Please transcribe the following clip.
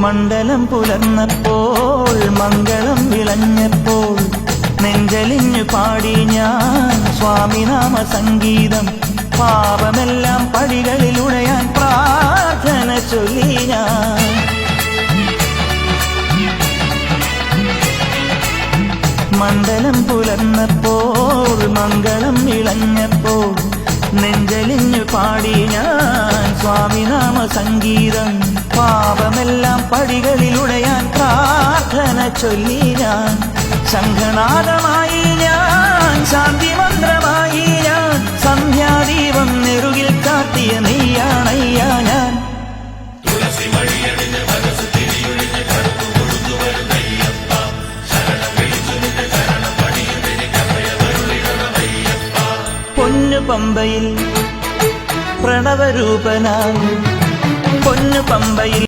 മണ്ഡലം പുലർന്നപ്പോൾ മംഗളം വിളഞ്ഞപ്പോൾ നെഞ്ചലിഞ്ഞു പാടി ഞാൻ സ്വാമിനാമ സംഗീതം. പാപമെല്ലാം പടികളിലുടയാൻ പ്രാർത്ഥന ചൊല്ലി ഞാൻ. മണ്ഡലം പുലർന്നപ്പോൾ മംഗളം വിളഞ്ഞപ്പോൾ നെഞ്ചലിഞ്ഞു പാടി ഞാൻ സ്വാമിനാമ സംഗീതം. പാപമെല്ലാം പടികളിലുടയാൻ പ്രാർത്ഥന ചൊല്ലി ഞാൻ. ശംഖനാദമായി ഞാൻ, ശാന്തി മന്ത്രമായി ഞാൻ, സന്ധ്യാദീപം നെറുകിൽ കാട്ടിയ നെയ്യാണയ്യാ ഞാൻ. പൊന്നു പമ്പയിൽ പ്രണവരൂപനായി, പൊന്നു പമ്പയിൽ